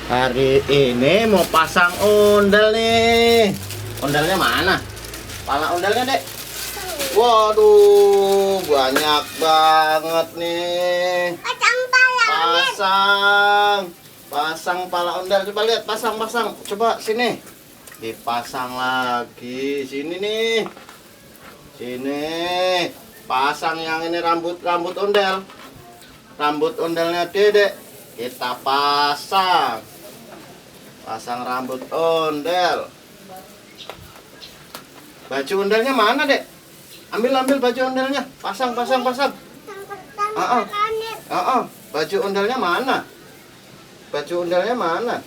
Hari ini mau pasang ondel nih. Ondelnya mana? Pala ondelnya, Dek. Waduh, banyak banget nih. Pasang pala ondel. Coba lihat, pasang. Coba sini. Dipasang lagi. Sini nih. Sini. Pasang yang ini rambut ondel. Rambut ondelnya Dedek. Kita pasang rambut ondel. Baju ondelnya mana, Dek? Ambil baju ondelnya. Pasang. Baju ondelnya mana? Baju ondelnya mana?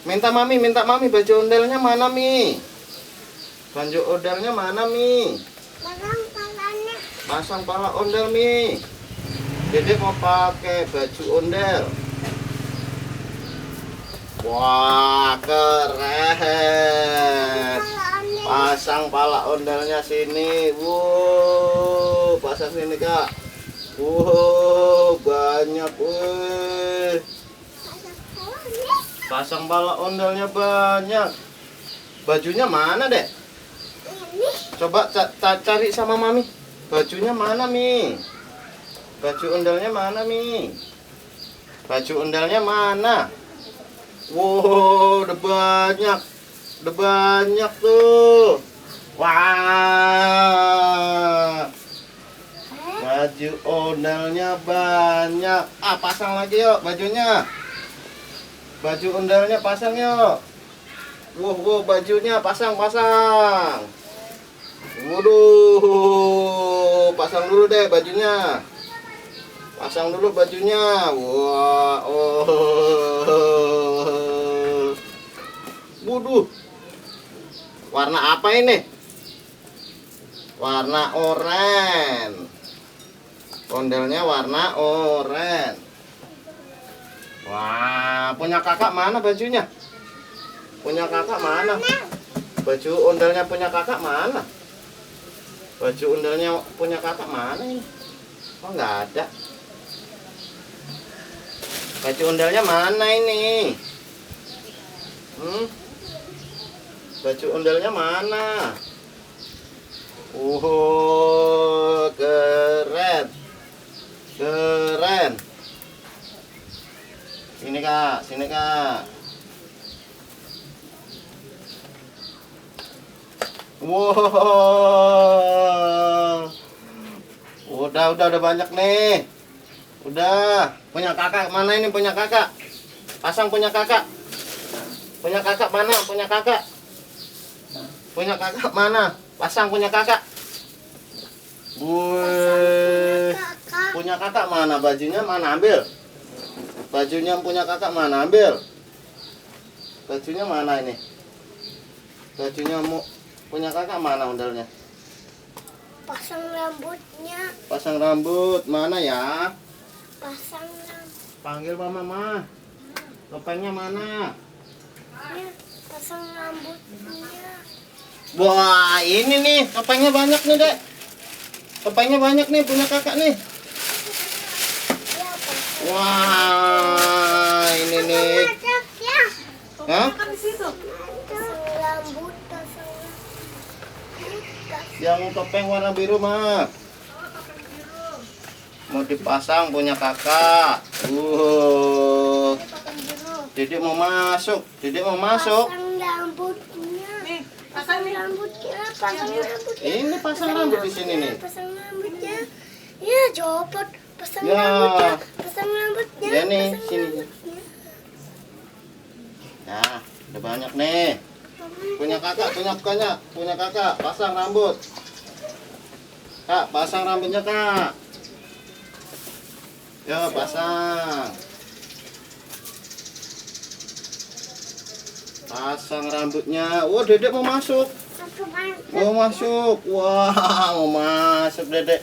Minta mami baju ondelnya mana, Mi? Baju ondelnya mana, Mi? Pasang pala ondel, Mi. Dedek mau pakai baju ondel. Wah, keren. Pasang pala ondelnya sini. Wow, pasang sini, Kak. Wow, banyak. Pasang pala ondelnya banyak. Bajunya mana, Dek? Coba cari sama Mami. Bajunya mana, Mi? Baju ondelnya mana, Mi? Baju ondelnya mana? Wow, udah banyak tuh. Wah, baju ondelnya banyak. Pasang lagi yuk bajunya. Baju ondelnya pasang yuk. Wow, bajunya pasang. Waduh, pasang dulu deh bajunya. Pasang dulu bajunya. Wah, Waduh. Warna apa ini? Warna oranye. Ondelnya warna oranye. Wah, punya kakak mana bajunya? Punya kakak mana? Baju ondelnya punya kakak mana? Baju ondelnya punya kakak mana ini? Oh, nggak ada. Baju ondelnya mana ini? Baju ondelnya mana? Keren. Sini, Kak. Wow. Udah banyak nih. Udah. Punya kakak mana ini? Punya kakak. Pasang punya kakak. Punya kakak mana? Punya kakak mana? Pasang punya kakak. Punya kakak mana? Bajunya mana? Ambil. Bajunya punya kakak mana? Ambil. Bajunya mana ini? Bajunya punya kakak mana ondelnya? Pasang rambutnya. Pasang rambut mana ya? Pasang rambut. Panggil mama. Topengnya mana? Ya, pasang rambutnya. Wah, ini nih topengnya banyak nih, Dek. Topengnya banyak nih punya kakak nih. Ya, pasang. Wah, ini nih. Ya. Hah? Pasang rambut. Yang topeng warna biru mah. Mau dipasang punya kakak. Dedek mau masuk. Pasang rambutnya. Pasang rambutnya. Ini pasang rambut di sini nih. Pasang rambutnya. Ya, copot. Pasang Ya. rambutnya. Ya nih, sini. Nah, udah banyak nih. Punya kakak, pasang rambut. Kak, pasang rambutnya, Kak. Yo, pasang. Pasang rambutnya. Wah, Dedek mau masuk. Wah, mau masuk Dedek.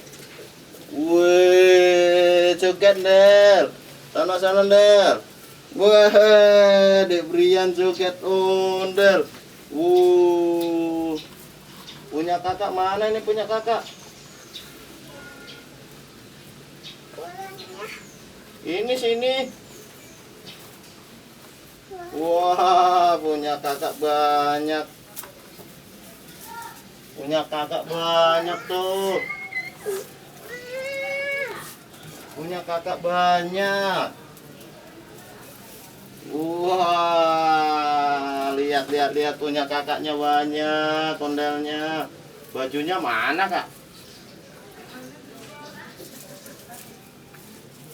Wih, joget, Del. Sana, Del. Wah, Dek Brian joget ondel. Punya kakak mana ini? Punya kakak? Ini sini. Wah, punya kakak banyak. Punya kakak banyak tuh. Punya kakak banyak. Wah, lihat punya kakaknya banyak ondelnya. Bajunya mana, Kak?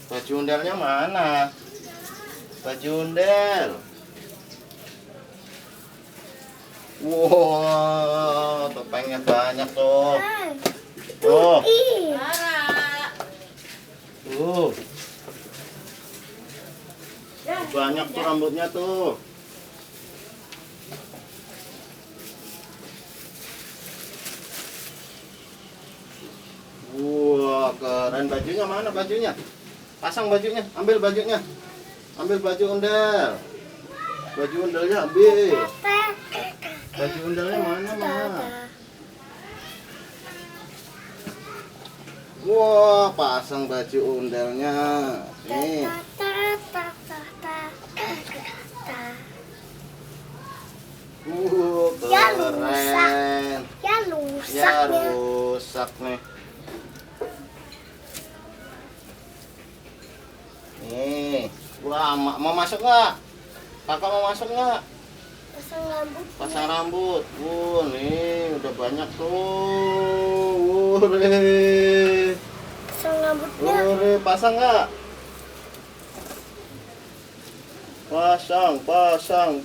Baju ondelnya mana? Baju ondel. Wow, topengnya banyak tuh. Tuh. Tuh. Banyak tuh rambutnya tuh. Wah, keren. Bajunya mana bajunya? Pasang bajunya, ambil bajunya. Ambil baju ondel. Baju ondelnya ambil. Baju ondelnya mana, Mama? Wah, pasang baju ondelnya. Nih. Keren. Ya rusak nih. Nih. Wah, mau masuk nggak? Kakak mau masuk nggak? Pasang rambut. Pasang rambut. Nih udah banyak tuh. Wure. Pasang rambutnya. Wure, pasang nggak?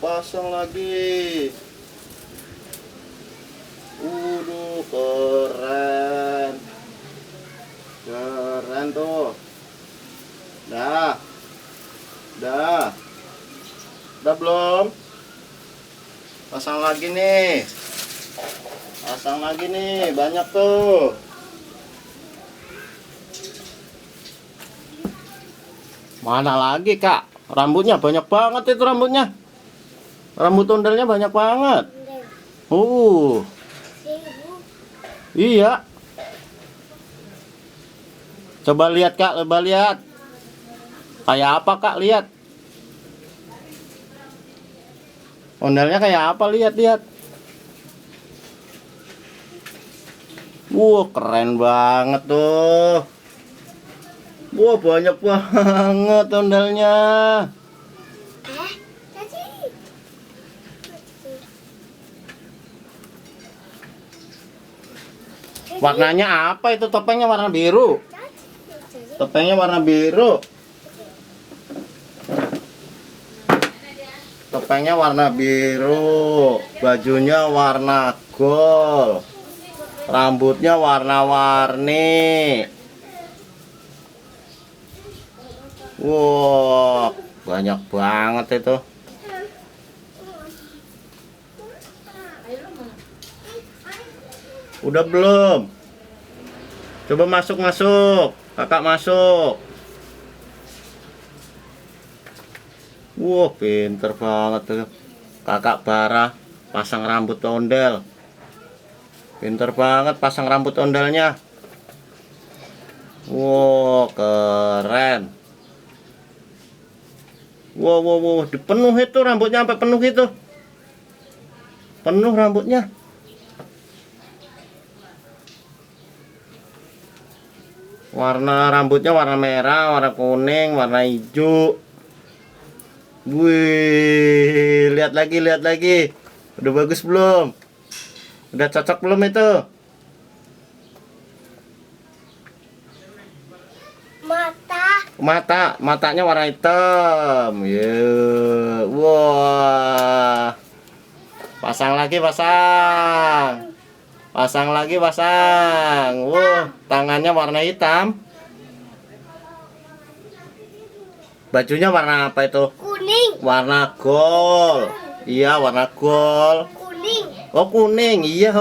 Pasang lagi. Keren. Keren tuh. Dah belum? Pasang lagi nih. Banyak tuh. Mana lagi, Kak? Rambutnya banyak banget itu rambutnya. Rambut ondelnya banyak banget. Iya. Coba lihat, Kak, Kayak apa, Kak? Lihat. Ondelnya kayak apa? Lihat. Keren banget tuh. Banyak banget ondelnya. Warnanya apa itu? Topengnya warna biru. Topengnya warna biru. Bajunya warna gold. Rambutnya warna-warni. Wow, banyak banget itu. Udah belum? Coba masuk. Kakak masuk. Wow, pinter banget tuh. Kakak Bara pasang rambut ondel. Pinter banget pasang rambut ondelnya. Wow, keren. Wow, dipenuh itu rambutnya sampai penuh itu. Penuh rambutnya. Warna rambutnya warna merah, warna kuning, warna hijau. Wih, lihat lagi. Udah bagus belum? Udah cocok belum itu? Matanya warna hitam. Wah. Pasang lagi. Wah, tangannya warna hitam. Bajunya warna apa itu? Kuning. Warna gold. Iya, warna gold. Kuning. Oh, kuning. Iya,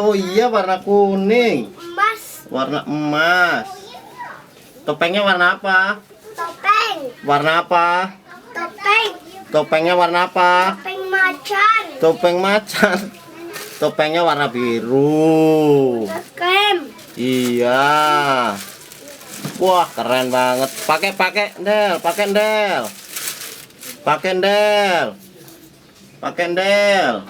warna kuning. Emas. Warna emas. Topengnya warna apa? Topeng. Warna apa? Topengnya warna apa? Topeng macan. Topengnya warna biru. Krem. Iya. Wah, keren banget. Pakai ndel. Pakai Del.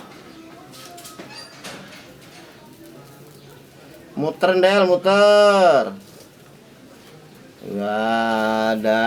Muter Del, muter. Nggak ada.